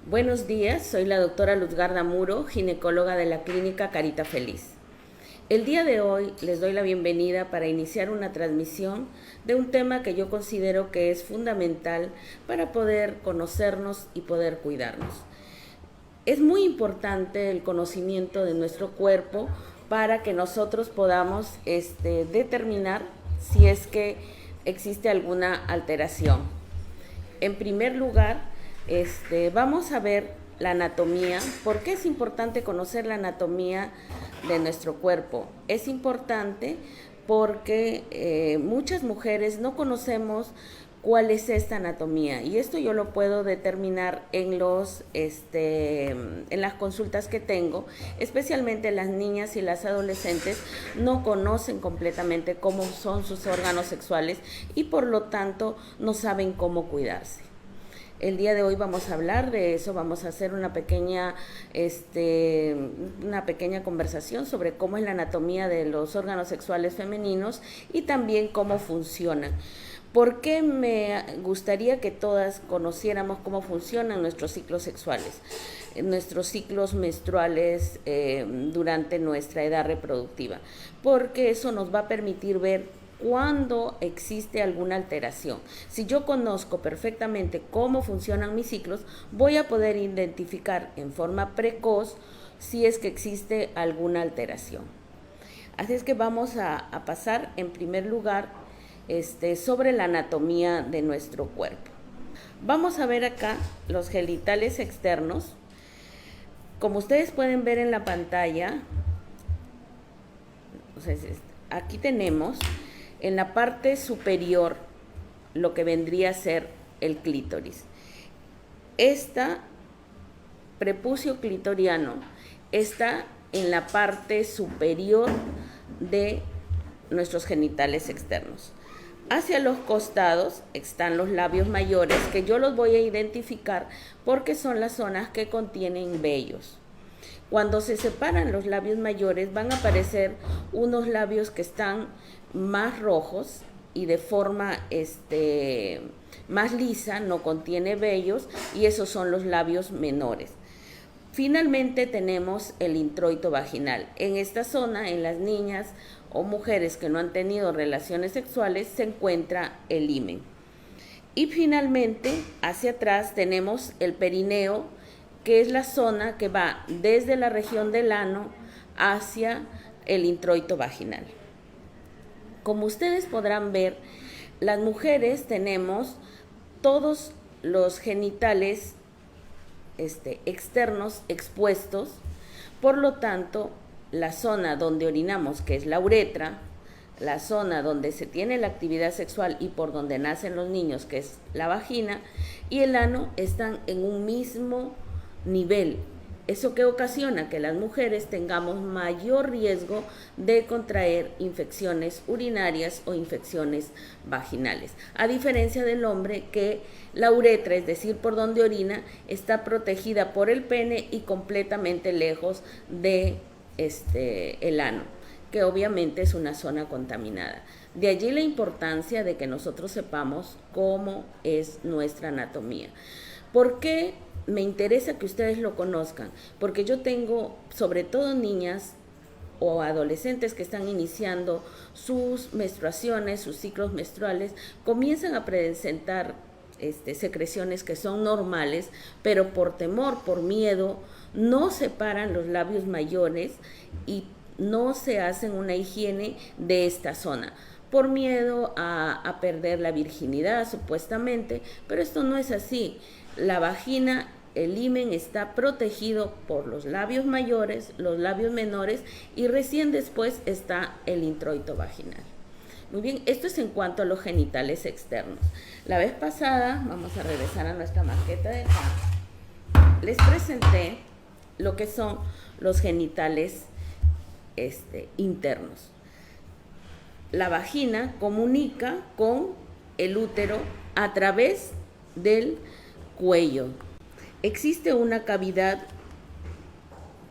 Buenos días, soy la doctora Luzgarda Muro, ginecóloga de la clínica Carita Feliz. El día de hoy les doy la bienvenida para iniciar una transmisión de un tema que yo considero que es fundamental para poder conocernos y poder cuidarnos. Es muy importante el conocimiento de nuestro cuerpo para que nosotros podamos determinar si es que existe alguna alteración. En primer lugar, vamos a ver la anatomía. ¿Por qué es importante conocer la anatomía de nuestro cuerpo? Es importante porque muchas mujeres no conocemos cuál es esta anatomía, y esto yo lo puedo determinar en las consultas que tengo. Especialmente las niñas y las adolescentes no conocen completamente cómo son sus órganos sexuales y por lo tanto no saben cómo cuidarse. El día de hoy vamos a hablar de eso, vamos a hacer una pequeña conversación sobre cómo es la anatomía de los órganos sexuales femeninos y también cómo funcionan. ¿Por qué me gustaría que todas conociéramos cómo funcionan nuestros ciclos sexuales, nuestros ciclos menstruales durante nuestra edad reproductiva? Porque eso nos va a permitir ver cuando existe alguna alteración. Si yo conozco perfectamente cómo funcionan mis ciclos, voy a poder identificar en forma precoz si es que existe alguna alteración. Así es que vamos a pasar en primer lugar sobre la anatomía de nuestro cuerpo. Vamos a ver acá los genitales externos. Como ustedes pueden ver en la pantalla, aquí tenemos en la parte superior lo que vendría a ser el clítoris. Esta prepucio clitoriano está en la parte superior de nuestros genitales externos. Hacia los costados están los labios mayores, que yo los voy a identificar porque son las zonas que contienen vellos. Cuando se separan los labios mayores van a aparecer unos labios que están más rojos y de forma más lisa, no contiene vellos, y esos son los labios menores. Finalmente tenemos el introito vaginal. En esta zona, en las niñas o mujeres que no han tenido relaciones sexuales, se encuentra el himen. Y finalmente, hacia atrás tenemos el perineo, que es la zona que va desde la región del ano hacia el introito vaginal. Como ustedes podrán ver, las mujeres tenemos todos los genitales externos expuestos. Por lo tanto, la zona donde orinamos, que es la uretra, la zona donde se tiene la actividad sexual y por donde nacen los niños, que es la vagina, y el ano están en un mismo nivel. Eso que ocasiona que las mujeres tengamos mayor riesgo de contraer infecciones urinarias o infecciones vaginales. A diferencia del hombre, que la uretra, es decir, por donde orina, está protegida por el pene y completamente lejos de el ano, que obviamente es una zona contaminada. De allí la importancia de que nosotros sepamos cómo es nuestra anatomía. ¿Por qué me interesa que ustedes lo conozcan? Porque yo tengo, sobre todo niñas o adolescentes que están iniciando sus menstruaciones, sus ciclos menstruales, comienzan a presentar secreciones que son normales, pero por temor, por miedo, no separan los labios mayores y no se hacen una higiene de esta zona, por miedo a perder la virginidad supuestamente, pero esto no es así. La vagina, el himen, está protegido por los labios mayores, los labios menores, y recién después está el introito vaginal. Muy bien, esto es en cuanto a los genitales externos. La vez pasada, vamos a regresar a nuestra maqueta de acá, les presenté lo que son los genitales internos. La vagina comunica con el útero a través del cuello. Existe una cavidad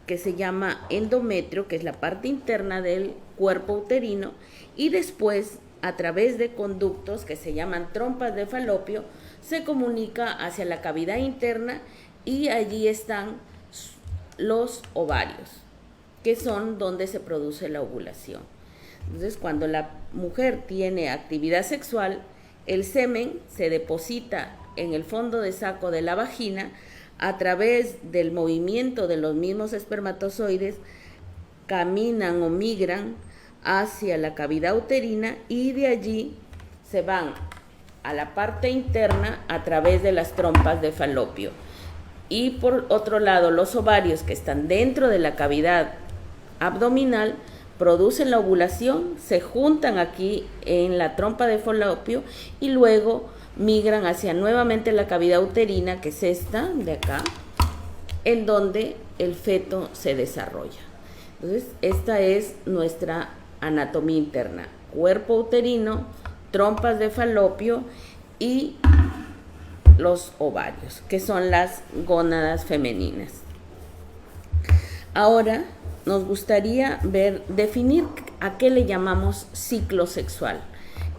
que se llama endometrio, que es la parte interna del cuerpo uterino, y después, a través de conductos que se llaman trompas de falopio, se comunica hacia la cavidad interna y allí están los ovarios, que son donde se produce la ovulación. Entonces, cuando la mujer tiene actividad sexual, el semen se deposita en el fondo de saco de la vagina a través del movimiento de los mismos espermatozoides, caminan o migran hacia la cavidad uterina y de allí se van a la parte interna a través de las trompas de falopio. Y por otro lado, los ovarios que están dentro de la cavidad abdominal producen la ovulación, se juntan aquí en la trompa de falopio y luego migran hacia nuevamente la cavidad uterina, que es esta de acá, en donde el feto se desarrolla. Entonces, esta es nuestra anatomía interna: cuerpo uterino, trompas de falopio y los ovarios, que son las gónadas femeninas. Ahora nos gustaría definir a qué le llamamos ciclo sexual.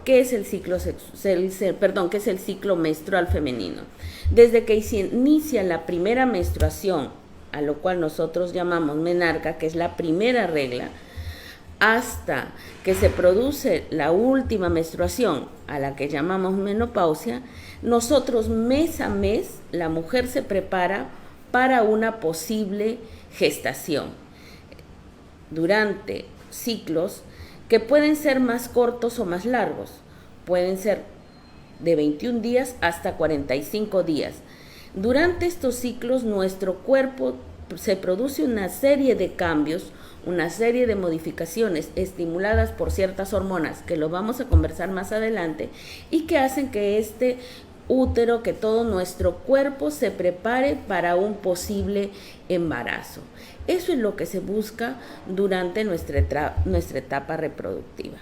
¿Qué es el ciclo qué es el ciclo menstrual femenino? Desde que inicia la primera menstruación, a lo cual nosotros llamamos menarca, que es la primera regla, hasta que se produce la última menstruación, a la que llamamos menopausia, nosotros mes a mes la mujer se prepara para una posible gestación durante ciclos que pueden ser más cortos o más largos. Pueden ser de 21 días hasta 45 días. Durante estos ciclos nuestro cuerpo se produce una serie de cambios, una serie de modificaciones estimuladas por ciertas hormonas, que lo vamos a conversar más adelante, y que hacen que este útero, que todo nuestro cuerpo se prepare para un posible embarazo. Eso es lo que se busca durante nuestra etapa reproductiva.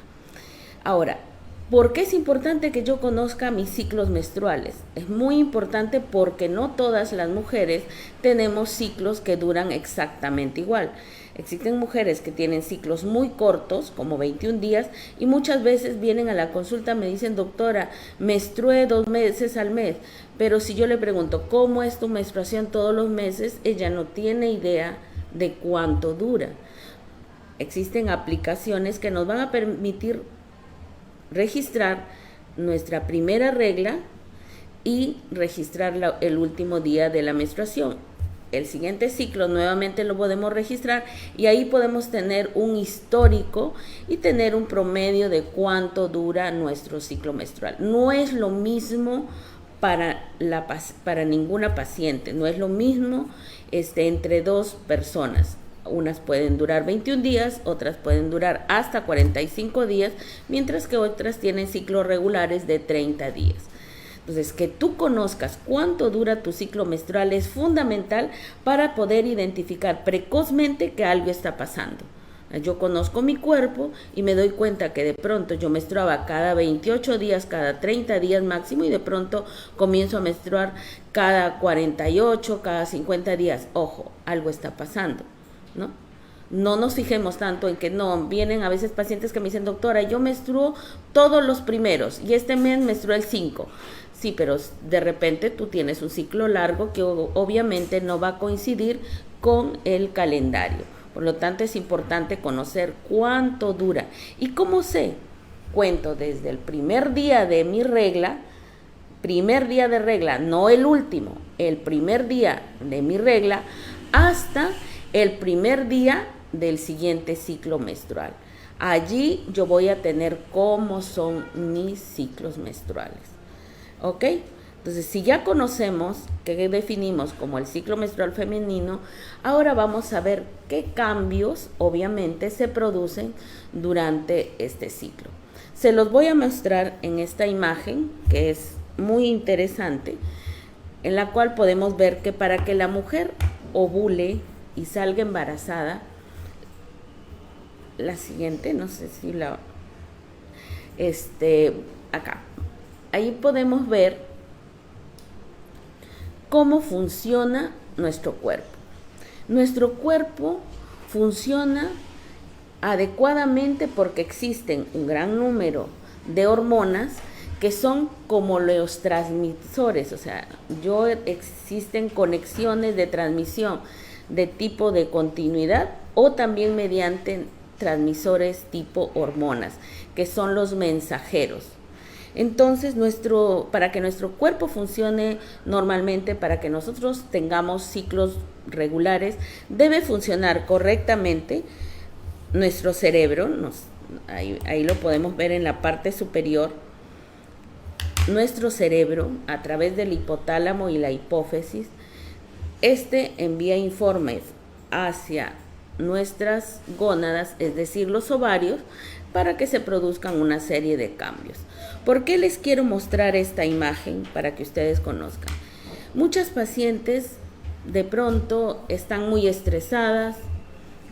Ahora, ¿por qué es importante que yo conozca mis ciclos menstruales? Es muy importante porque no todas las mujeres tenemos ciclos que duran exactamente igual. Existen mujeres que tienen ciclos muy cortos, como 21 días, y muchas veces vienen a la consulta, me dicen: doctora, menstrué 2 veces al mes, pero si yo le pregunto ¿cómo es tu menstruación todos los meses?, ella no tiene idea de cuánto dura. Existen aplicaciones que nos van a permitir registrar nuestra primera regla y registrar el último día de la menstruación. El siguiente ciclo nuevamente lo podemos registrar y ahí podemos tener un histórico y tener un promedio de cuánto dura nuestro ciclo menstrual. No es lo mismo para ninguna paciente, no es lo mismo entre dos personas. Unas pueden durar 21 días, otras pueden durar hasta 45 días, mientras que otras tienen ciclos regulares de 30 días. Entonces, que tú conozcas cuánto dura tu ciclo menstrual es fundamental para poder identificar precozmente que algo está pasando. Yo conozco mi cuerpo y me doy cuenta que de pronto yo menstruaba cada 28 días, cada 30 días máximo, y de pronto comienzo a menstruar cada 48, cada 50 días. Ojo, algo está pasando, ¿no? No nos fijemos tanto en que no, vienen a veces pacientes que me dicen: doctora, yo menstruo todos los primeros y este mes menstrué el 5. Sí, pero de repente tú tienes un ciclo largo que obviamente no va a coincidir con el calendario. Por lo tanto, es importante conocer cuánto dura. ¿Y cómo sé? Cuento desde el primer día de mi regla, no el último, el primer día de mi regla, hasta el primer día del siguiente ciclo menstrual. Allí yo voy a tener cómo son mis ciclos menstruales. ¿Ok? Entonces, si ya conocemos qué definimos como el ciclo menstrual femenino, ahora vamos a ver qué cambios obviamente se producen durante este ciclo. Se los voy a mostrar en esta imagen, que es muy interesante, en la cual podemos ver que para que la mujer ovule y salga embarazada, la siguiente, no sé si la... acá. Ahí podemos ver cómo funciona nuestro cuerpo. Nuestro cuerpo funciona adecuadamente porque existen un gran número de hormonas que son como los transmisores, o sea, existen conexiones de transmisión de tipo de continuidad o también mediante transmisores tipo hormonas, que son los mensajeros. Entonces, para que nuestro cuerpo funcione normalmente, para que nosotros tengamos ciclos regulares, debe funcionar correctamente nuestro cerebro, ahí lo podemos ver en la parte superior. Nuestro cerebro, a través del hipotálamo y la hipófisis, envía informes hacia nuestras gónadas, es decir, los ovarios, para que se produzcan una serie de cambios. ¿Por qué les quiero mostrar esta imagen? Para que ustedes conozcan. Muchas pacientes de pronto están muy estresadas,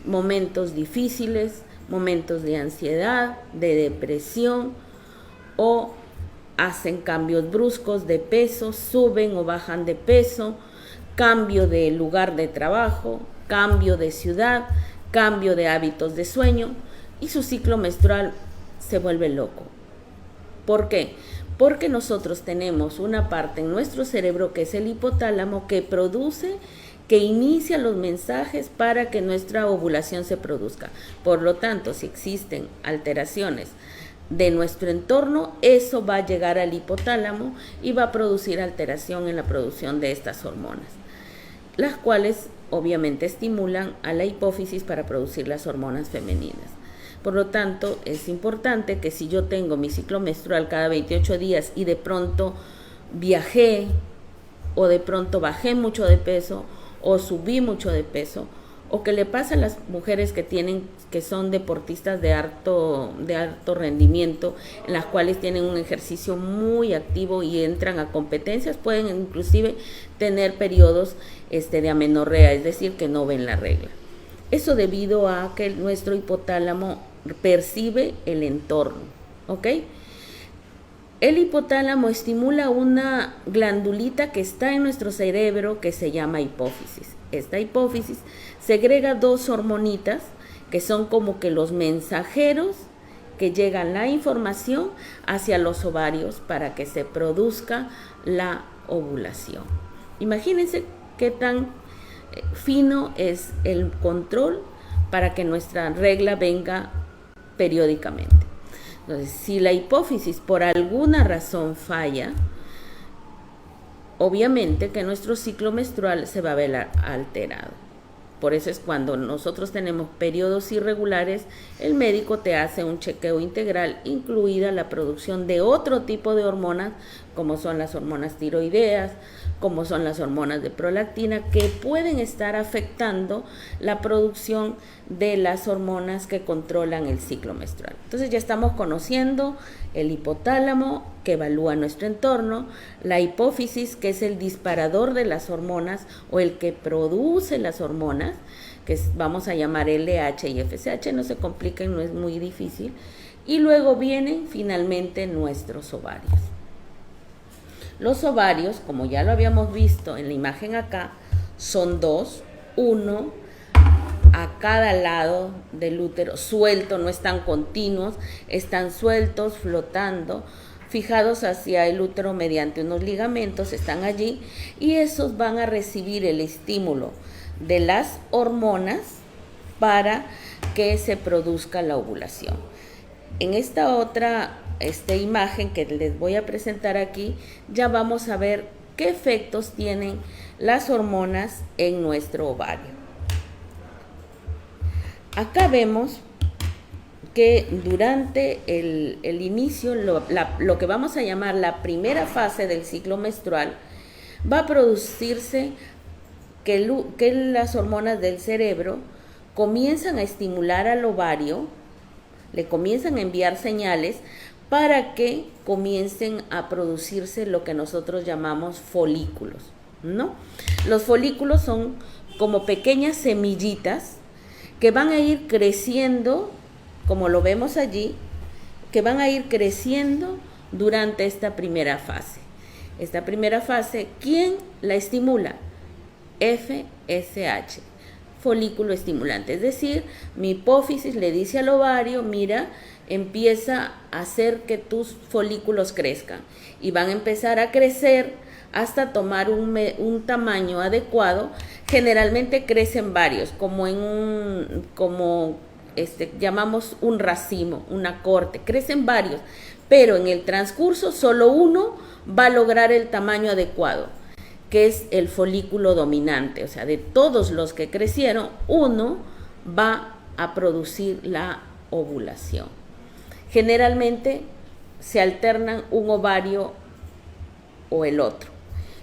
momentos difíciles, momentos de ansiedad, de depresión, o hacen cambios bruscos de peso, suben o bajan de peso, cambio de lugar de trabajo, cambio de ciudad, cambio de hábitos de sueño, y su ciclo menstrual se vuelve loco. ¿Por qué? Porque nosotros tenemos una parte en nuestro cerebro que es el hipotálamo, que inicia los mensajes para que nuestra ovulación se produzca. Por lo tanto, si existen alteraciones de nuestro entorno, eso va a llegar al hipotálamo y va a producir alteración en la producción de estas hormonas, las cuales obviamente estimulan a la hipófisis para producir las hormonas femeninas. Por lo tanto, es importante que si yo tengo mi ciclo menstrual cada 28 días y de pronto viajé o de pronto bajé mucho de peso o subí mucho de peso, o que le pasa a las mujeres que son deportistas de alto rendimiento, en las cuales tienen un ejercicio muy activo y entran a competencias, pueden inclusive tener periodos de amenorrea, es decir, que no ven la regla. Eso debido a que nuestro hipotálamo percibe el entorno, ¿ok? El hipotálamo estimula una glandulita que está en nuestro cerebro que se llama hipófisis. Esta hipófisis segrega dos hormonitas que son como que los mensajeros que llegan la información hacia los ovarios para que se produzca la ovulación. Imagínense qué tan fino es el control para que nuestra regla venga periódicamente. Entonces, si la hipófisis por alguna razón falla, obviamente que nuestro ciclo menstrual se va a ver alterado. Por eso es cuando nosotros tenemos periodos irregulares, el médico te hace un chequeo integral, incluida la producción de otro tipo de hormonas, como son las hormonas tiroideas, como son las hormonas de prolactina, que pueden estar afectando la producción de las hormonas que controlan el ciclo menstrual. Entonces ya estamos conociendo el hipotálamo, que evalúa nuestro entorno, la hipófisis, que es el disparador de las hormonas o el que produce las hormonas, que vamos a llamar LH y FSH, no se compliquen, no es muy difícil, y luego vienen finalmente nuestros ovarios. Los ovarios, como ya lo habíamos visto en la imagen acá, son dos, uno a cada lado del útero, suelto, no están continuos, están sueltos, flotando, fijados hacia el útero mediante unos ligamentos, están allí, y esos van a recibir el estímulo de las hormonas para que se produzca la ovulación. En esta imagen que les voy a presentar aquí, ya vamos a ver qué efectos tienen las hormonas en nuestro ovario. Acá vemos que durante el inicio, lo que vamos a llamar la primera fase del ciclo menstrual, va a producirse que las hormonas del cerebro comienzan a estimular al ovario, le comienzan a enviar señales para que comiencen a producirse lo que nosotros llamamos folículos, ¿no? Los folículos son como pequeñas semillitas que van a ir creciendo, como lo vemos allí, que van a ir creciendo durante esta primera fase. Esta primera fase, ¿quién la estimula? FSH, folículo estimulante. Es decir, mi hipófisis le dice al ovario, mira, empieza a hacer que tus folículos crezcan y van a empezar a crecer hasta tomar un tamaño adecuado. Generalmente crecen varios, como llamamos un racimo, una corte, crecen varios, pero en el transcurso solo uno va a lograr el tamaño adecuado, que es el folículo dominante. O sea, de todos los que crecieron, uno va a producir la ovulación. Generalmente se alternan un ovario o el otro,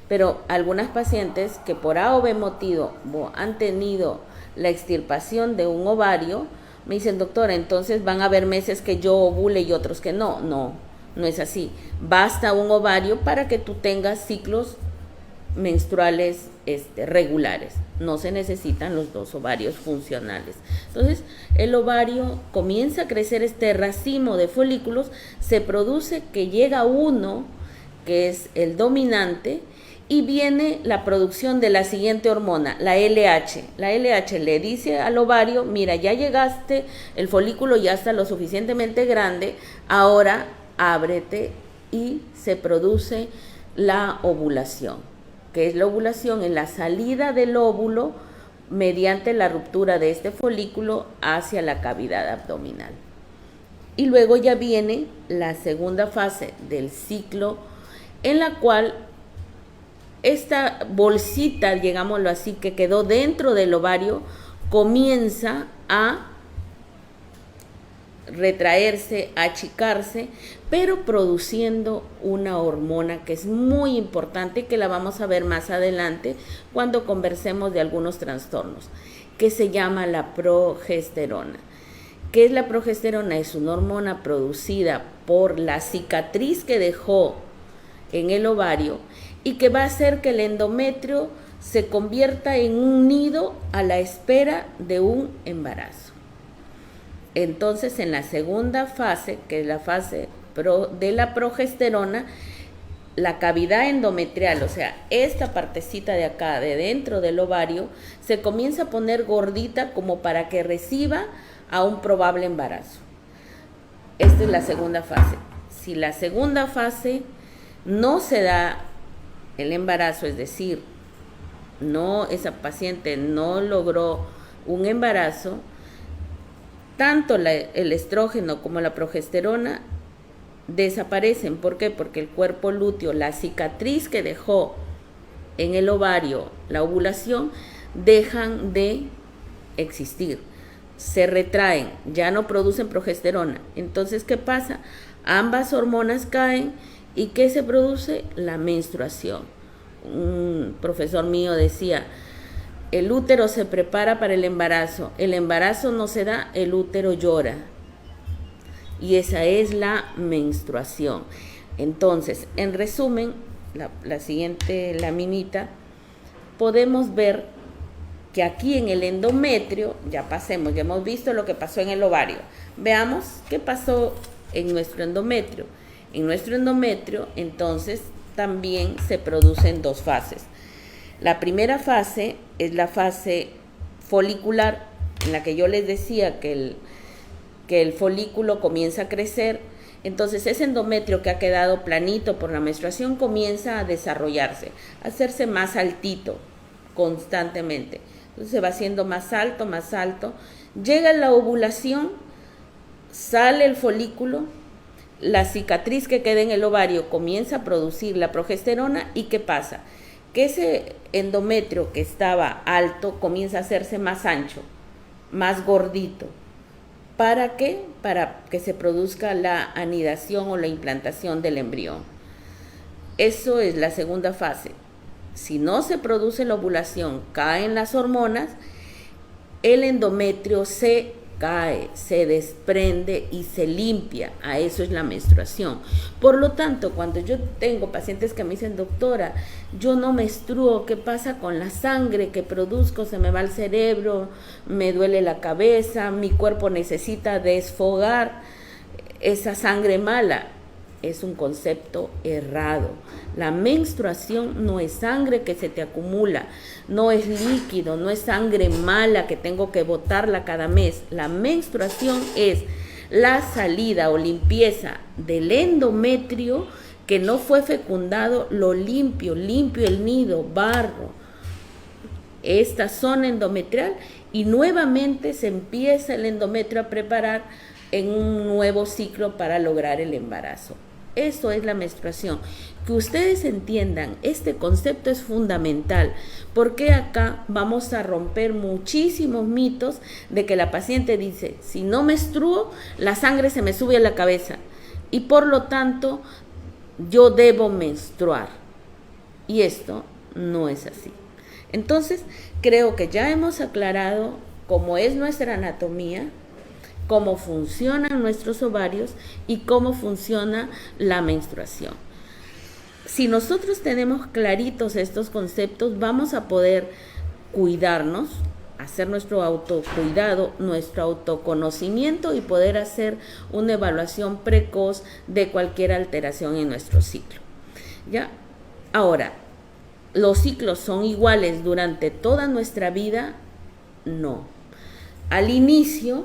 pero algunas pacientes que por A o B motivo han tenido la extirpación de un ovario, me dicen, doctora, entonces van a haber meses que yo ovule y otros que no. No es así. Basta un ovario para que tú tengas ciclos menstruales regulares. No se necesitan los dos ovarios funcionales. Entonces, el ovario comienza a crecer, este racimo de folículos, se produce que llega uno, que es el dominante, y viene la producción de la siguiente hormona, la LH. La LH le dice al ovario, mira, ya llegaste, el folículo ya está lo suficientemente grande, ahora ábrete, y se produce la ovulación. ¿Qué es la ovulación? En la salida del óvulo mediante la ruptura de este folículo hacia la cavidad abdominal. Y luego ya viene la segunda fase del ciclo, en la cual esta bolsita, digámoslo así, que quedó dentro del ovario, comienza a retraerse, a achicarse, pero produciendo una hormona que es muy importante y que la vamos a ver más adelante cuando conversemos de algunos trastornos, que se llama la progesterona. ¿Qué es la progesterona? Es una hormona producida por la cicatriz que dejó en el ovario y que va a hacer que el endometrio se convierta en un nido a la espera de un embarazo. Entonces, en la segunda fase, que es la fase de la progesterona, la cavidad endometrial, o sea, esta partecita de acá, de dentro del ovario, se comienza a poner gordita como para que reciba a un probable embarazo. Esta es la segunda fase. Si la segunda fase no se da el embarazo, es decir, esa paciente no logró un embarazo, tanto el estrógeno como la progesterona desaparecen. ¿Por qué? Porque el cuerpo lúteo, la cicatriz que dejó en el ovario la ovulación, dejan de existir, se retraen, ya no producen progesterona. Entonces, ¿qué pasa? Ambas hormonas caen. ¿Y qué se produce? La menstruación. Un profesor mío decía, el útero se prepara para el embarazo no se da, el útero llora. Y esa es la menstruación. Entonces, en resumen, la siguiente laminita, podemos ver que aquí en el endometrio, ya hemos visto lo que pasó en el ovario. Veamos qué pasó en nuestro endometrio. En nuestro endometrio, entonces, también se producen dos fases. La primera fase es la fase folicular, en la que yo les decía que el folículo comienza a crecer. Entonces, ese endometrio que ha quedado planito por la menstruación comienza a desarrollarse, a hacerse más altito constantemente. Entonces, se va haciendo más alto, más alto. Llega la ovulación, sale el folículo, la cicatriz que queda en el ovario comienza a producir la progesterona. ¿Y qué pasa? Que ese endometrio que estaba alto comienza a hacerse más ancho, más gordito. ¿Para qué? Para que se produzca la anidación o la implantación del embrión. Eso es la segunda fase. Si no se produce la ovulación, caen las hormonas, el endometrio se cae, se desprende y se limpia. A eso es la menstruación. Por lo tanto, cuando yo tengo pacientes que me dicen, doctora, yo no menstruo, ¿qué pasa con la sangre que produzco? Se me va el cerebro, me duele la cabeza, mi cuerpo necesita desfogar esa sangre mala. Es un concepto errado. La menstruación no es sangre que se te acumula, no es líquido, no es sangre mala que tengo que botarla cada mes. La menstruación es la salida o limpieza del endometrio que no fue fecundado, lo limpio el nido, barro, esta zona endometrial, y nuevamente se empieza el endometrio a preparar en un nuevo ciclo para lograr el embarazo. Eso es la menstruación. Que ustedes entiendan, este concepto es fundamental, porque acá vamos a romper muchísimos mitos de que la paciente dice, si no menstruo, la sangre se me sube a la cabeza y por lo tanto yo debo menstruar. Y esto no es así. Entonces, creo que ya hemos aclarado cómo es nuestra anatomía, cómo funcionan nuestros ovarios y cómo funciona la menstruación. Si nosotros tenemos claritos estos conceptos, vamos a poder cuidarnos, hacer nuestro autocuidado, nuestro autoconocimiento y poder hacer una evaluación precoz de cualquier alteración en nuestro ciclo. ¿Ya? Ahora, ¿los ciclos son iguales durante toda nuestra vida? No. Al inicio,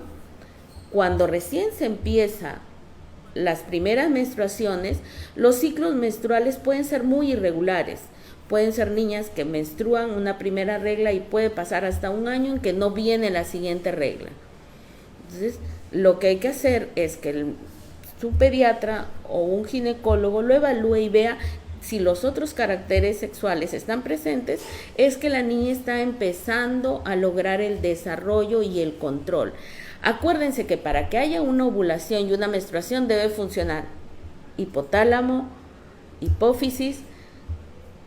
cuando recién se empieza las primeras menstruaciones, los ciclos menstruales pueden ser muy irregulares. Pueden ser niñas que menstruan una primera regla y puede pasar hasta un año en que no viene la siguiente regla. Entonces, lo que hay que hacer es que su pediatra o un ginecólogo lo evalúe y vea si los otros caracteres sexuales están presentes, es que la niña está empezando a lograr el desarrollo y el control. Acuérdense que para que haya una ovulación y una menstruación debe funcionar hipotálamo, hipófisis,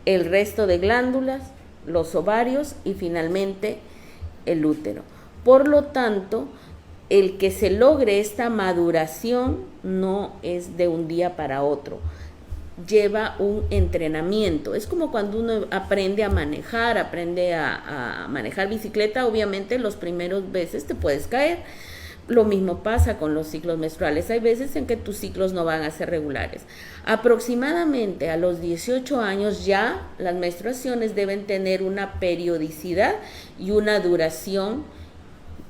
el resto de glándulas, los ovarios y finalmente el útero. Por lo tanto, el que se logre esta maduración no es de un día para otro. Lleva un entrenamiento. Es como cuando uno aprende a manejar, manejar bicicleta. Obviamente los primeros veces te puedes caer. Lo mismo pasa con los ciclos menstruales. Hay veces en que tus ciclos no van a ser regulares. Aproximadamente a los 18 años ya las menstruaciones deben tener una periodicidad y una duración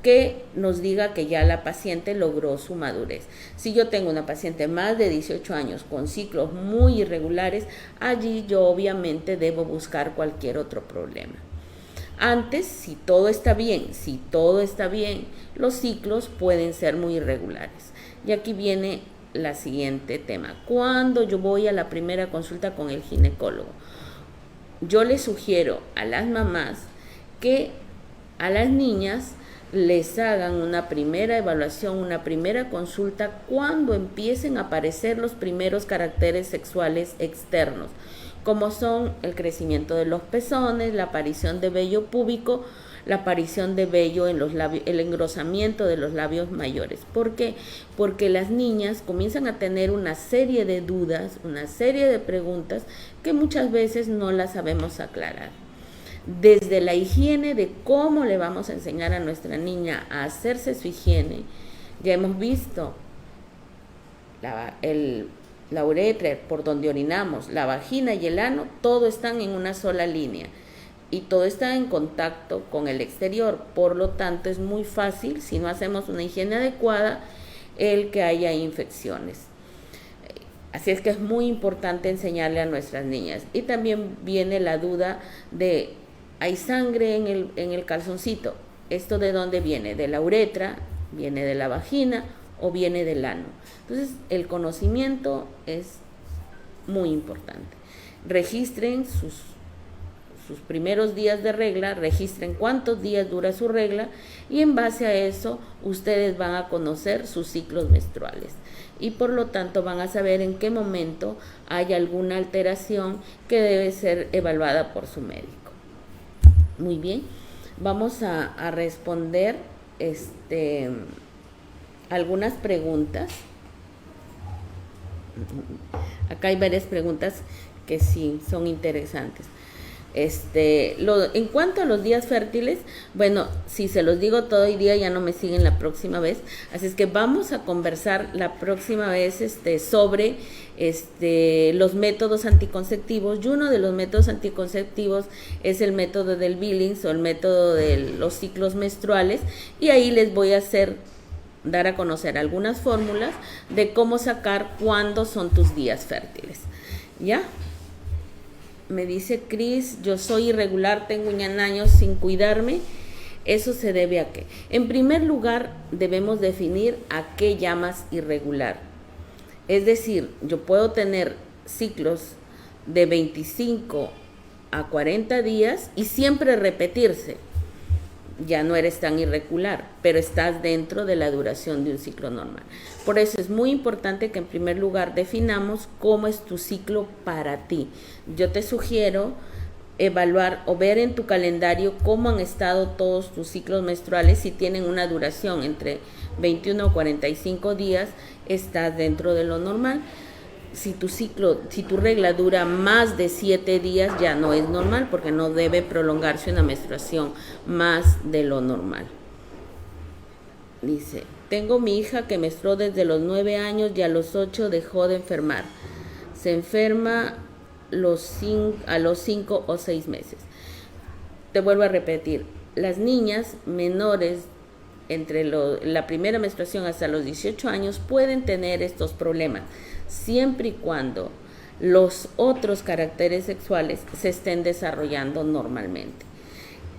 que nos diga que ya la paciente logró su madurez. Si yo tengo una paciente más de 18 años con ciclos muy irregulares, allí yo obviamente debo buscar cualquier otro problema. Antes, si todo está bien, los ciclos pueden ser muy irregulares. Y aquí viene la siguiente tema. ¿Cuándo yo voy a la primera consulta con el ginecólogo? Yo les sugiero a las mamás que a las niñas les hagan una primera evaluación, una primera consulta cuando empiecen a aparecer los primeros caracteres sexuales externos, como son el crecimiento de los pezones, la aparición de vello púbico, la aparición de vello en los labios, el engrosamiento de los labios mayores. ¿Por qué? Porque las niñas comienzan a tener una serie de dudas, una serie de preguntas que muchas veces no las sabemos aclarar. Desde la higiene de cómo le vamos a enseñar a nuestra niña a hacerse su higiene, ya hemos visto la uretra por donde orinamos, la vagina y el ano, todo están en una sola línea y todo está en contacto con el exterior. Por lo tanto, es muy fácil, si no hacemos una higiene adecuada, el que haya infecciones. Así es que es muy importante enseñarle a nuestras niñas. Y también viene la duda de, ¿hay sangre en el calzoncito? ¿Esto de dónde viene? ¿De la uretra? ¿Viene de la vagina? ¿O viene del ano? Entonces, el conocimiento es muy importante. Registren sus primeros días de regla, registren cuántos días dura su regla y en base a eso ustedes van a conocer sus ciclos menstruales y por lo tanto van a saber en qué momento hay alguna alteración que debe ser evaluada por su médico. Muy bien, vamos a responder algunas preguntas. Acá hay varias preguntas que sí son interesantes. En cuanto a los días fértiles, bueno, si se los digo todo el día ya no me siguen la próxima vez, así es que vamos a conversar la próxima vez sobre los métodos anticonceptivos, y uno de los métodos anticonceptivos es el método del Billings o el método de los ciclos menstruales, y ahí les voy a hacer dar a conocer algunas fórmulas de cómo sacar cuándo son tus días fértiles. ¿Ya? Me dice Cris, yo soy irregular, tengo ñanaños sin cuidarme. ¿Eso se debe a qué? En primer lugar, debemos definir a qué llamas irregular. Es decir, yo puedo tener ciclos de 25 a 40 días y siempre repetirse. Ya no eres tan irregular, pero estás dentro de la duración de un ciclo normal. Por eso es muy importante que en primer lugar definamos cómo es tu ciclo para ti. Yo te sugiero evaluar o ver en tu calendario cómo han estado todos tus ciclos menstruales. Si tienen una duración entre 21 o 45 días, estás dentro de lo normal. Si tu regla dura más de 7 días, ya no es normal, porque no debe prolongarse una menstruación más de lo normal. Dice, tengo mi hija que menstruó desde los 9 años y a los 8 dejó de enfermar. Se enferma a los 5 o 6 meses. Te vuelvo a repetir, las niñas menores entre la primera menstruación hasta los 18 años pueden tener estos problemas, siempre y cuando los otros caracteres sexuales se estén desarrollando normalmente.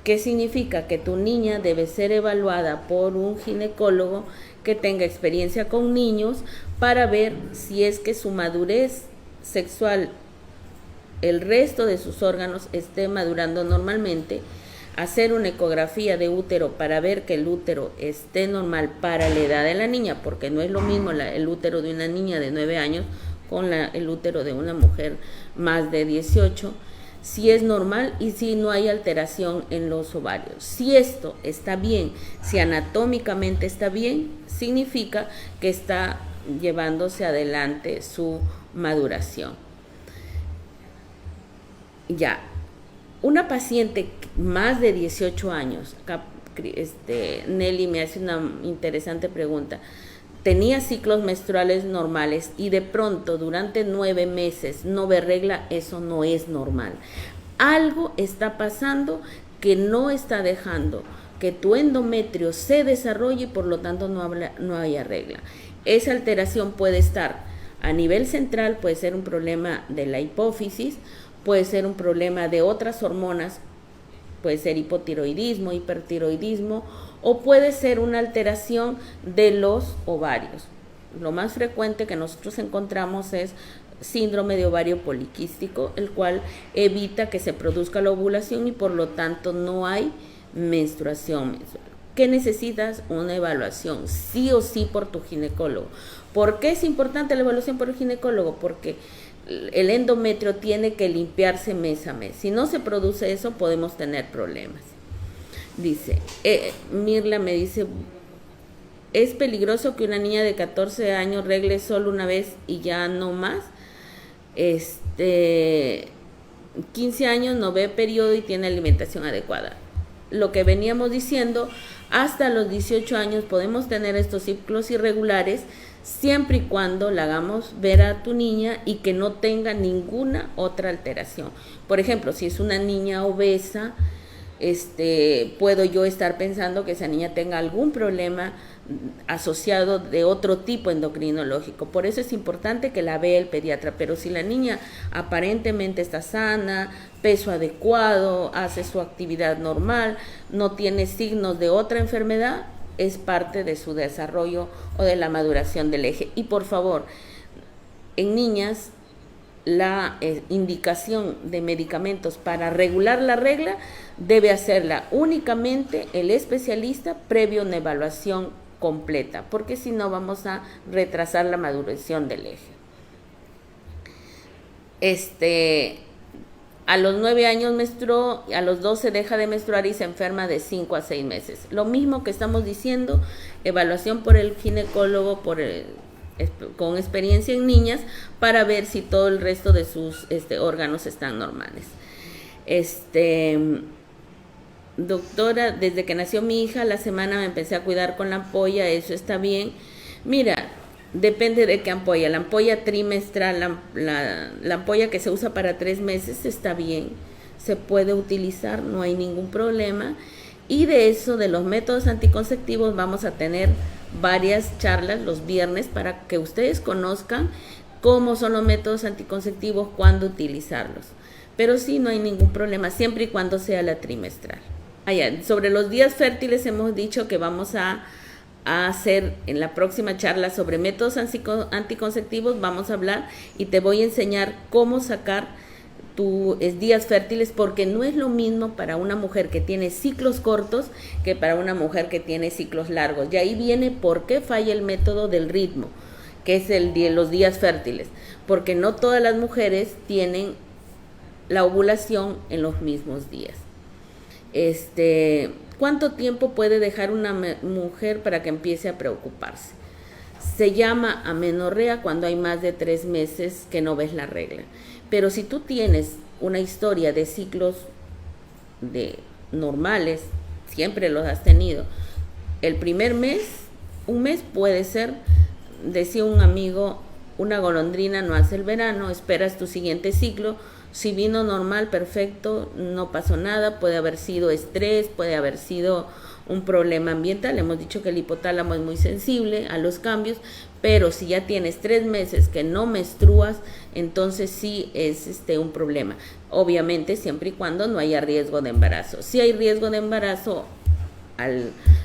¿Qué significa? Que tu niña debe ser evaluada por un ginecólogo que tenga experiencia con niños para ver si es que su madurez sexual, el resto de sus órganos esté madurando normalmente, hacer una ecografía de útero para ver que el útero esté normal para la edad de la niña, porque no es lo mismo el útero de una niña de 9 años con el útero de una mujer más de 18, si es normal y si no hay alteración en los ovarios. Si esto está bien, si anatómicamente está bien, significa que está llevándose adelante su maduración. Ya, una paciente más de 18 años, acá Nelly me hace una interesante pregunta, tenía ciclos menstruales normales y de pronto durante 9 meses no ve regla. Eso no es normal. Algo está pasando que no está dejando que tu endometrio se desarrolle y por lo tanto no haya regla. Esa alteración puede estar a nivel central, puede ser un problema de la hipófisis, puede ser un problema de otras hormonas, puede ser hipotiroidismo, hipertiroidismo, o puede ser una alteración de los ovarios. Lo más frecuente que nosotros encontramos es síndrome de ovario poliquístico, el cual evita que se produzca la ovulación y por lo tanto no hay menstruación mensual. ¿Qué necesitas? Una evaluación, sí o sí, por tu ginecólogo. ¿Por qué es importante la evaluación por el ginecólogo? Porque el endometrio tiene que limpiarse mes a mes. Si no se produce eso, podemos tener problemas. Dice, Mirla me dice, ¿es peligroso que una niña de 14 años regle solo una vez y ya no más? 15 años no ve periodo y tiene alimentación adecuada. Lo que veníamos diciendo, hasta los 18 años podemos tener estos ciclos irregulares, siempre y cuando la hagamos ver a tu niña y que no tenga ninguna otra alteración. Por ejemplo, si es una niña obesa, puedo yo estar pensando que esa niña tenga algún problema asociado de otro tipo endocrinológico. Por eso es importante que la vea el pediatra. Pero si la niña aparentemente está sana, peso adecuado, hace su actividad normal, no tiene signos de otra enfermedad, es parte de su desarrollo o de la maduración del eje. Y por favor, en niñas, la indicación de medicamentos para regular la regla debe hacerla únicamente el especialista previo a una evaluación completa, porque si no vamos a retrasar la maduración del eje. A los 9 años menstruó, a los 12 deja de menstruar y se enferma de 5 a 6 meses. Lo mismo que estamos diciendo, evaluación por el ginecólogo con experiencia en niñas para ver si todo el resto de sus órganos están normales. Doctora, desde que nació mi hija, la semana me empecé a cuidar con la ampolla, ¿eso está bien? Mira, depende de qué ampolla. La ampolla trimestral, la ampolla que se usa para 3 meses está bien, se puede utilizar, no hay ningún problema. Y de eso, de los métodos anticonceptivos, vamos a tener varias charlas los viernes para que ustedes conozcan cómo son los métodos anticonceptivos, cuándo utilizarlos. Pero sí, no hay ningún problema, siempre y cuando sea la trimestral. Sobre los días fértiles hemos dicho que vamos a hacer en la próxima charla sobre métodos anticonceptivos, vamos a hablar y te voy a enseñar cómo sacar tus días fértiles, porque no es lo mismo para una mujer que tiene ciclos cortos que para una mujer que tiene ciclos largos. Y ahí viene por qué falla el método del ritmo, que es el de los días fértiles, porque no todas las mujeres tienen la ovulación en los mismos días. ¿Cuánto tiempo puede dejar una mujer para que empiece a preocuparse? Se llama amenorrea cuando hay más de 3 meses que no ves la regla. Pero si tú tienes una historia de ciclos normales, siempre los has tenido, el primer mes, un mes puede ser, decía un amigo, una golondrina no hace el verano, esperas tu siguiente ciclo. Si vino normal, perfecto, no pasó nada, puede haber sido estrés, puede haber sido un problema ambiental. Hemos dicho que el hipotálamo es muy sensible a los cambios, pero si ya tienes 3 meses que no menstruas, entonces sí es un problema. Obviamente siempre y cuando no haya riesgo de embarazo. Si hay riesgo de embarazo,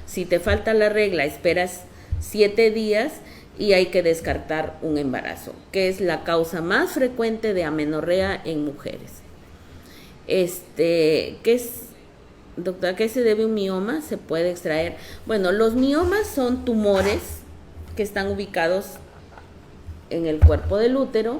si te falta la regla, esperas 7 días y hay que descartar un embarazo, que es la causa más frecuente de amenorrea en mujeres. Doctora, ¿qué se debe un mioma? Se puede extraer. Bueno, los miomas son tumores que están ubicados en el cuerpo del útero.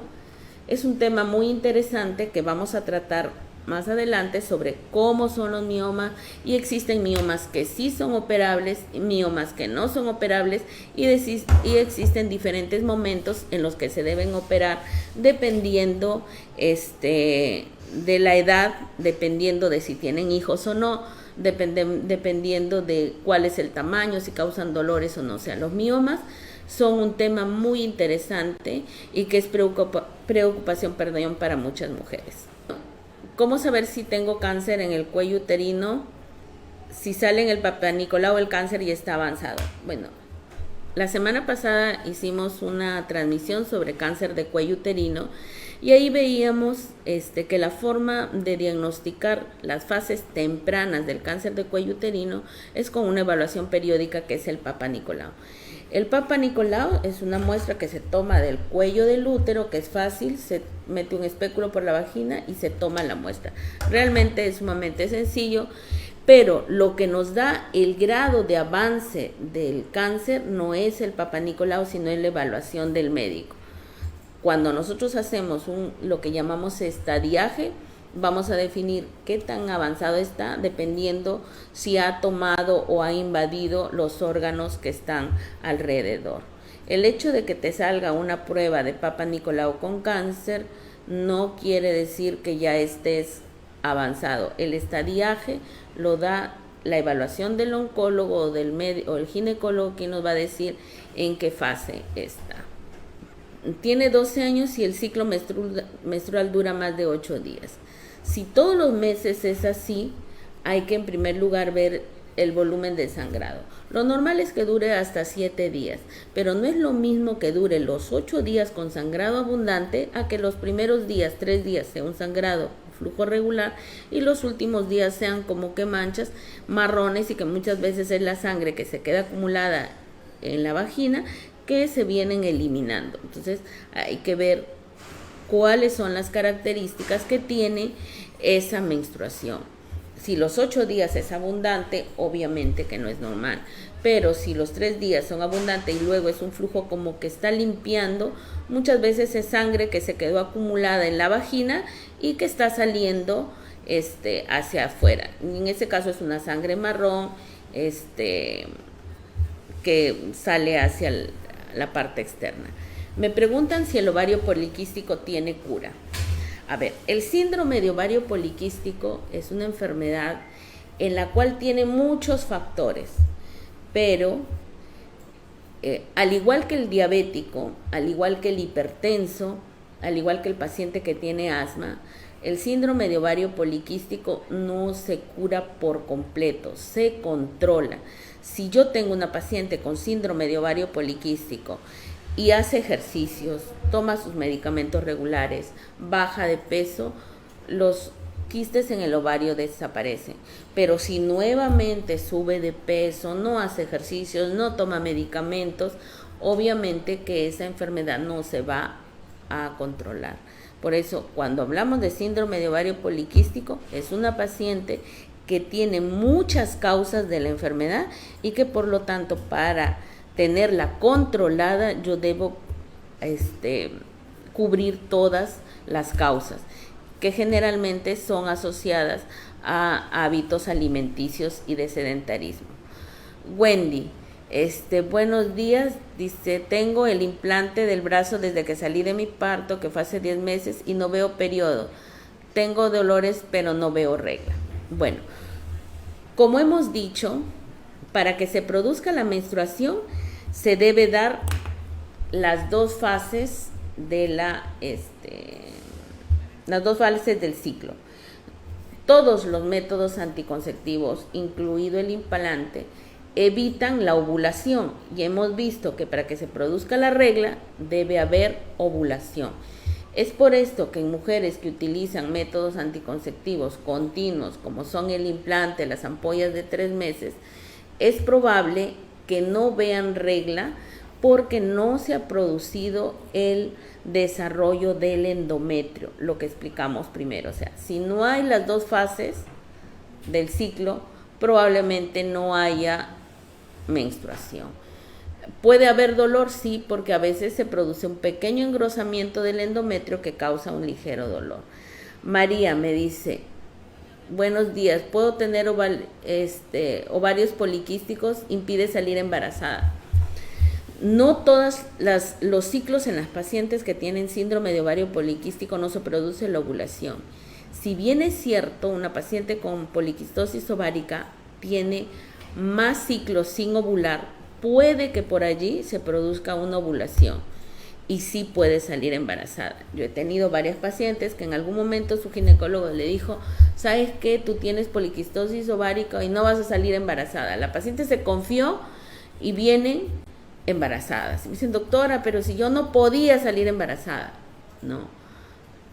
Es un tema muy interesante que vamos a tratar más adelante sobre cómo son los miomas, y existen miomas que sí son operables, miomas que no son operables, y existen diferentes momentos en los que se deben operar dependiendo de la edad, dependiendo de si tienen hijos o no, dependiendo de cuál es el tamaño, si causan dolores o no. O sea, los miomas son un tema muy interesante y que es preocupación para muchas mujeres. ¿Cómo saber si tengo cáncer en el cuello uterino? Si sale en el Papá Nicolau el cáncer y está avanzado. Bueno, la semana pasada hicimos una transmisión sobre cáncer de cuello uterino y ahí veíamos que la forma de diagnosticar las fases tempranas del cáncer de cuello uterino es con una evaluación periódica que es el Papá Nicolau. El Papá Nicolau es una muestra que se toma del cuello del útero, que es fácil, se mete un espéculo por la vagina y se toma la muestra. Realmente es sumamente sencillo, pero lo que nos da el grado de avance del cáncer no es el Papá Nicolau, sino es la evaluación del médico. Cuando nosotros hacemos lo que llamamos estadiaje, vamos a definir qué tan avanzado está dependiendo si ha tomado o ha invadido los órganos que están alrededor. El hecho de que te salga una prueba de Papá Nicolau con cáncer no quiere decir que ya estés avanzado. El estadiaje lo da la evaluación del oncólogo o del médico o el ginecólogo, que nos va a decir en qué fase está. Tiene 12 años y el ciclo menstrual dura más de 8 días. Si todos los meses es así, hay que en primer lugar ver el volumen de sangrado. Lo normal es que dure hasta 7 días, pero no es lo mismo que dure los 8 días con sangrado abundante a que los primeros días, 3 días, sea un sangrado, flujo regular, y los últimos días sean como que manchas marrones, y que muchas veces es la sangre que se queda acumulada en la vagina que se vienen eliminando. Entonces hay que ver cuáles son las características que tiene esa menstruación. Si los 8 días es abundante, obviamente que no es normal, pero si los 3 días son abundantes y luego es un flujo como que está limpiando, muchas veces es sangre que se quedó acumulada en la vagina y que está saliendo hacia afuera. En ese caso es una sangre marrón que sale hacia la parte externa. Me preguntan si el ovario poliquístico tiene cura. A ver, el síndrome de ovario poliquístico es una enfermedad en la cual tiene muchos factores, pero al igual que el diabético, al igual que el hipertenso, al igual que el paciente que tiene asma, El síndrome de ovario poliquístico no se cura por completo, se controla. Si yo tengo una paciente con síndrome de ovario poliquístico y hace ejercicios, toma sus medicamentos regulares, baja de peso, los quistes en el ovario desaparecen. Pero si nuevamente sube de peso, no hace ejercicios, no toma medicamentos, obviamente que esa enfermedad no se va a controlar. Por eso, cuando hablamos de síndrome de ovario poliquístico, es una paciente que tiene muchas causas de la enfermedad y que por lo tanto para tenerla controlada yo debo cubrir todas las causas, que generalmente son asociadas a hábitos alimenticios y de sedentarismo. Wendy, buenos días, dice, tengo el implante del brazo desde que salí de mi parto, que fue hace 10 meses, y no veo periodo. Tengo dolores, pero no veo regla. Bueno, como hemos dicho, para que se produzca la menstruación, se debe dar las dos fases de las dos fases del ciclo. Todos los métodos anticonceptivos, incluido el implante, evitan la ovulación y hemos visto que para que se produzca la regla debe haber ovulación. Es por esto que en mujeres que utilizan métodos anticonceptivos continuos, como son el implante, las ampollas de 3 meses, es probable que no vean regla porque no se ha producido el desarrollo del endometrio, lo que explicamos primero. O sea, si no hay las dos fases del ciclo, probablemente no haya menstruación. ¿Puede haber dolor? Sí, porque a veces se produce un pequeño engrosamiento del endometrio que causa un ligero dolor. María me dice, buenos días, ¿puedo tener ovarios poliquísticos? ¿Impide salir embarazada? No todos los ciclos en las pacientes que tienen síndrome de ovario poliquístico no se produce la ovulación. Si bien es cierto, una paciente con poliquistosis ovárica tiene más ciclos sin ovular, puede que por allí se produzca una ovulación y sí puede salir embarazada. Yo he tenido varias pacientes que en algún momento su ginecólogo le dijo, ¿sabes qué? Tú tienes poliquistosis ovárica y no vas a salir embarazada. La paciente se confió y vienen embarazadas. Y me dicen, doctora, pero si yo no podía salir embarazada. No,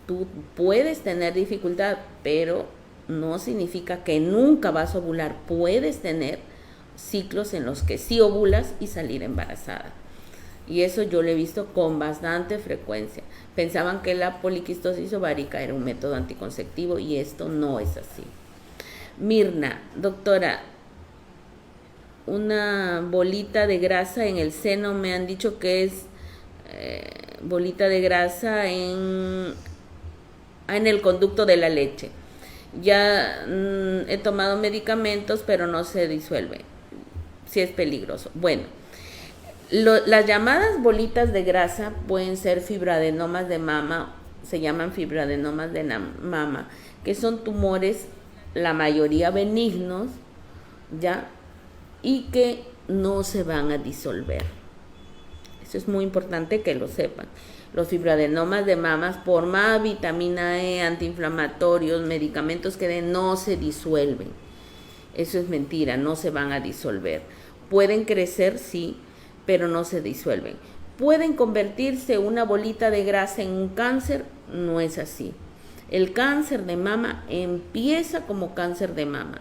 tú puedes tener dificultad, pero no significa que nunca vas a ovular. Puedes tener ciclos en los que sí ovulas y salir embarazada. Y eso yo lo he visto con bastante frecuencia. Pensaban que la poliquistosis ovárica era un método anticonceptivo y esto no es así. Mirna, doctora, una bolita de grasa en el seno, me han dicho que es bolita de grasa en el conducto de la leche. Ya he tomado medicamentos, pero no se disuelve. Sí es peligroso. Bueno, las llamadas bolitas de grasa pueden ser fibroadenomas de mama, se llaman fibroadenomas de mama, que son tumores, la mayoría benignos, ¿ya? Y que no se van a disolver. Eso es muy importante que lo sepan. Los fibroadenomas de mamas, por más vitamina E, antiinflamatorios, medicamentos que den, no se disuelven. Eso es mentira, no se van a disolver. Pueden crecer, sí, pero no se disuelven. ¿Pueden convertirse una bolita de grasa en un cáncer? No es así. El cáncer de mama empieza como cáncer de mama.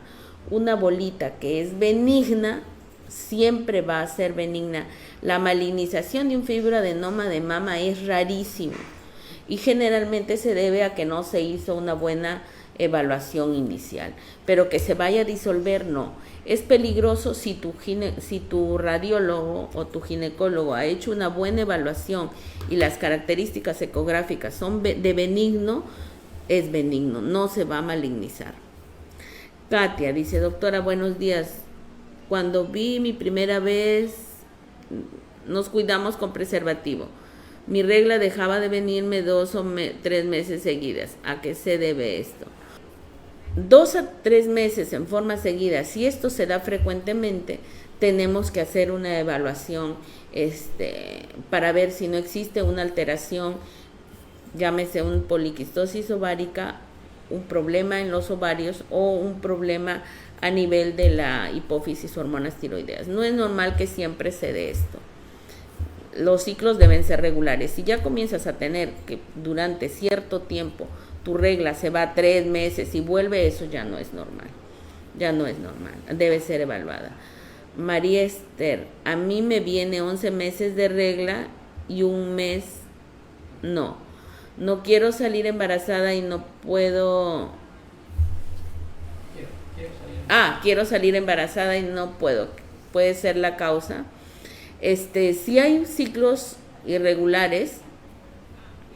Una bolita que es benigna siempre va a ser benigna. La malignización de un fibroadenoma de mama es rarísimo y generalmente se debe a que no se hizo una buena evaluación inicial, pero que se vaya a disolver, no. Es peligroso si tu radiólogo o tu ginecólogo ha hecho una buena evaluación y las características ecográficas son de benigno, es benigno, no se va a malignizar. Katia dice, doctora, buenos días. Cuando vi mi primera vez, nos cuidamos con preservativo. Mi regla dejaba de venirme 2 o 3 meses seguidas. ¿A qué se debe esto? 2 a 3 meses en forma seguida, si esto se da frecuentemente, tenemos que hacer una evaluación para ver si no existe una alteración, llámese un poliquistosis ovárica un problema en los ovarios o un problema a nivel de la hipófisis o hormonas tiroideas. No es normal que siempre se dé esto. Los ciclos deben ser regulares. Si ya comienzas a tener que durante cierto tiempo tu regla se va 3 meses y vuelve, eso ya no es normal. Ya no es normal. Debe ser evaluada. María Esther, a mí me viene 11 meses de regla y un mes no. No quiero salir embarazada y no puedo. Quiero salir embarazada y no puedo. Puede ser la causa. Si hay ciclos irregulares,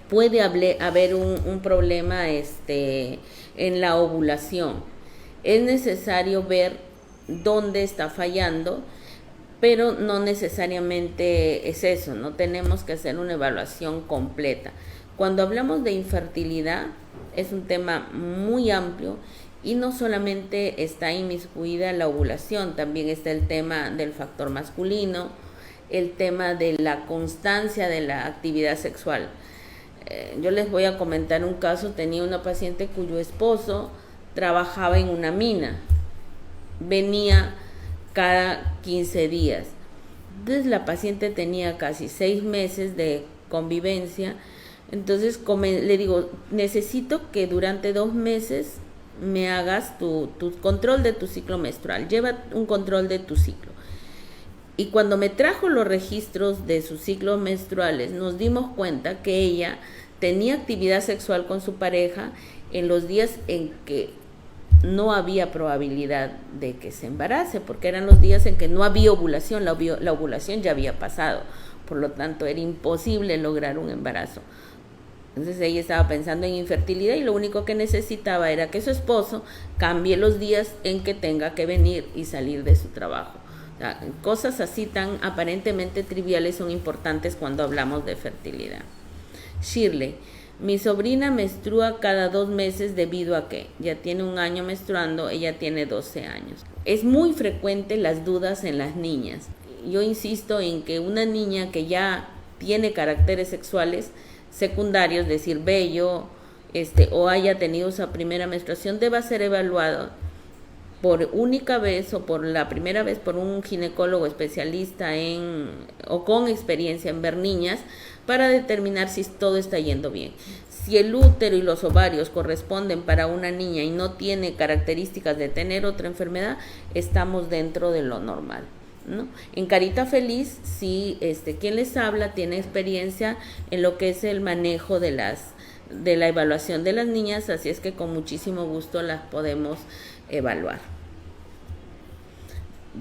puede haber un problema en la ovulación. Es necesario ver dónde está fallando, pero no necesariamente es eso, no tenemos que hacer una evaluación completa. Cuando hablamos de infertilidad, es un tema muy amplio y no solamente está inmiscuida la ovulación, también está el tema del factor masculino, el tema de la constancia de la actividad sexual. Yo les voy a comentar un caso. Tenía una paciente cuyo esposo trabajaba en una mina, venía cada 15 días. Entonces la paciente tenía casi 6 meses de convivencia. Entonces le digo, necesito que durante 2 meses me hagas tu control de tu ciclo menstrual, lleva un control de tu ciclo. Y cuando me trajo los registros de sus ciclos menstruales, nos dimos cuenta que ella tenía actividad sexual con su pareja en los días en que no había probabilidad de que se embarace, porque eran los días en que no había ovulación, la ovulación ya había pasado, por lo tanto era imposible lograr un embarazo. Entonces ella estaba pensando en infertilidad y lo único que necesitaba era que su esposo cambie los días en que tenga que venir y salir de su trabajo. O sea, cosas así tan aparentemente triviales son importantes cuando hablamos de fertilidad. Shirley, mi sobrina menstrua cada 2 meses debido a que ya tiene 1 año menstruando, ella tiene 12 años. Es muy frecuente las dudas en las niñas. Yo insisto en que una niña que ya tiene caracteres sexuales secundarios, es decir, vello, o haya tenido esa primera menstruación, deba ser evaluado por única vez o por la primera vez por un ginecólogo especialista o con experiencia en ver niñas para determinar si todo está yendo bien. Si el útero y los ovarios corresponden para una niña y no tiene características de tener otra enfermedad, estamos dentro de lo normal, ¿no? En Carita Feliz, sí, quien les habla tiene experiencia en lo que es el manejo de la evaluación de las niñas, así es que con muchísimo gusto las podemos evaluar.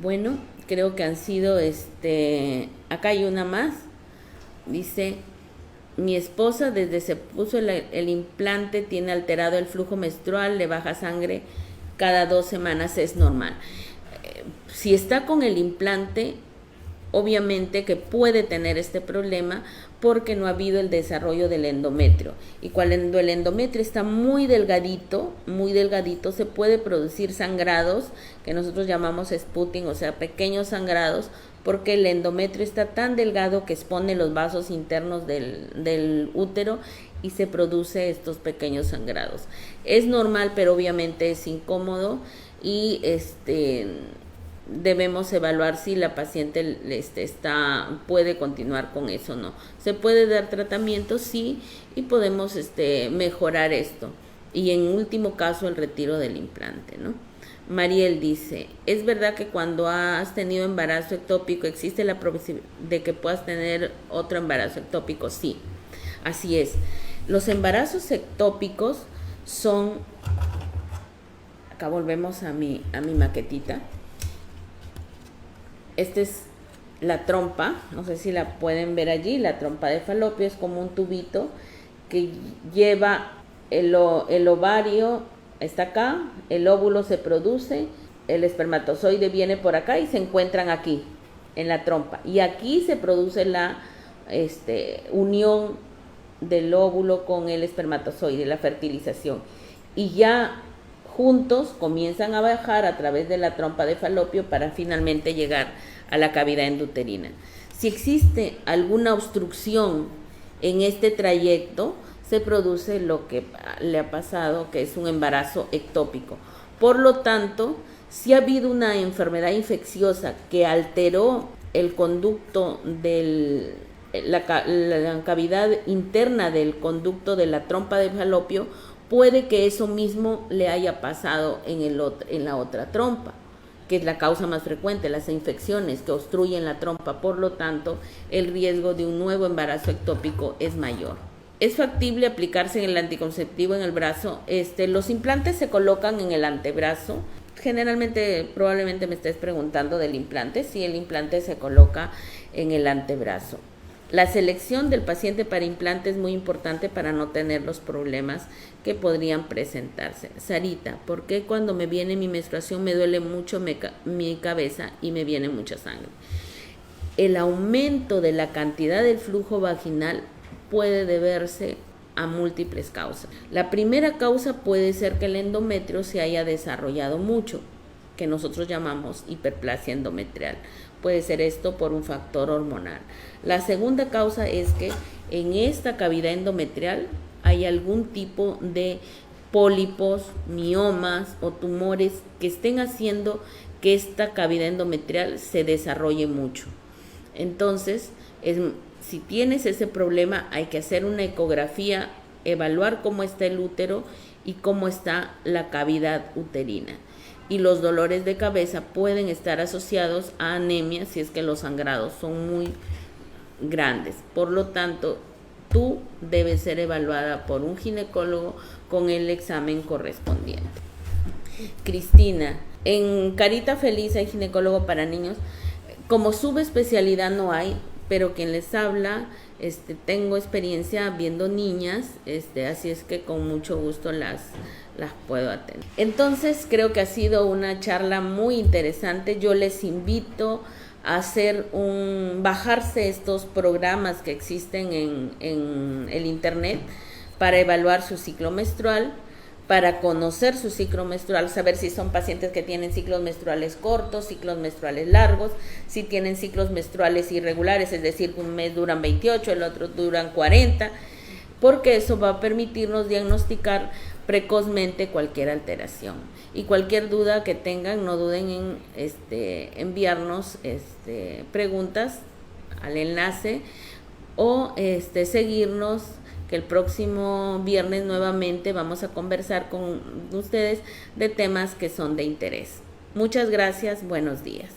Bueno, creo que han sido, acá hay una más. Dice, mi esposa desde se puso el implante tiene alterado el flujo menstrual, le baja sangre cada 2 semanas, es normal. Si está con el implante, obviamente que puede tener este problema porque no ha habido el desarrollo del endometrio. Y cuando el endometrio está muy delgadito, se puede producir sangrados que nosotros llamamos sputting, o sea, pequeños sangrados, porque el endometrio está tan delgado que expone los vasos internos del útero y se produce estos pequeños sangrados. Es normal, pero obviamente es incómodo y debemos evaluar si la paciente puede continuar con eso o no. Se puede dar tratamiento, sí, y podemos mejorar esto. Y en último caso, el retiro del implante, ¿no? Mariel dice, ¿es verdad que cuando has tenido embarazo ectópico existe la posibilidad de que puedas tener otro embarazo ectópico? Sí, así es. Los embarazos ectópicos son, acá volvemos a mi maquetita. Esta es la trompa, no sé si la pueden ver allí, la trompa de falopio es como un tubito que lleva el ovario, está acá, el óvulo se produce, el espermatozoide viene por acá y se encuentran aquí, en la trompa. Y aquí se produce la unión del óvulo con el espermatozoide, la fertilización. Y ya juntos comienzan a bajar a través de la trompa de falopio para finalmente llegar a la cavidad endouterina. Si existe alguna obstrucción en este trayecto, se produce lo que le ha pasado, que es un embarazo ectópico. Por lo tanto, si ha habido una enfermedad infecciosa que alteró el conducto la cavidad interna del conducto de la trompa de falopio, puede que eso mismo le haya pasado en la otra trompa, que es la causa más frecuente, las infecciones que obstruyen la trompa. Por lo tanto, el riesgo de un nuevo embarazo ectópico es mayor. Es factible aplicarse en el anticonceptivo en el brazo. Los implantes se colocan en el antebrazo. Generalmente, probablemente me estés preguntando del implante. Sí, el implante se coloca en el antebrazo. La selección del paciente para implante es muy importante para no tener los problemas que podrían presentarse. Sarita, ¿por qué cuando me viene mi menstruación me duele mucho mi cabeza y me viene mucha sangre? El aumento de la cantidad del flujo vaginal puede deberse a múltiples causas. La primera causa puede ser que el endometrio se haya desarrollado mucho, que nosotros llamamos hiperplasia endometrial. Puede ser esto por un factor hormonal. La segunda causa es que en esta cavidad endometrial hay algún tipo de pólipos, miomas o tumores que estén haciendo que esta cavidad endometrial se desarrolle mucho. Entonces, si tienes ese problema, hay que hacer una ecografía, evaluar cómo está el útero y cómo está la cavidad uterina. Y los dolores de cabeza pueden estar asociados a anemia si es que los sangrados son muy grandes. Por lo tanto, tú debes ser evaluada por un ginecólogo con el examen correspondiente. Cristina, en Carita Feliz hay ginecólogo para niños. Como subespecialidad no hay, pero quien les habla, tengo experiencia viendo niñas, así es que con mucho gusto las puedo atender. Entonces creo que ha sido una charla muy interesante. Yo les invito a bajarse estos programas que existen en el internet para evaluar su ciclo menstrual, para conocer su ciclo menstrual, saber si son pacientes que tienen ciclos menstruales cortos, ciclos menstruales largos, si tienen ciclos menstruales irregulares, es decir, un mes duran 28, el otro duran 40, porque eso va a permitirnos diagnosticar precozmente cualquier alteración. Y cualquier duda que tengan, no duden en enviarnos preguntas al enlace o seguirnos, que el próximo viernes nuevamente vamos a conversar con ustedes de temas que son de interés. Muchas gracias, buenos días.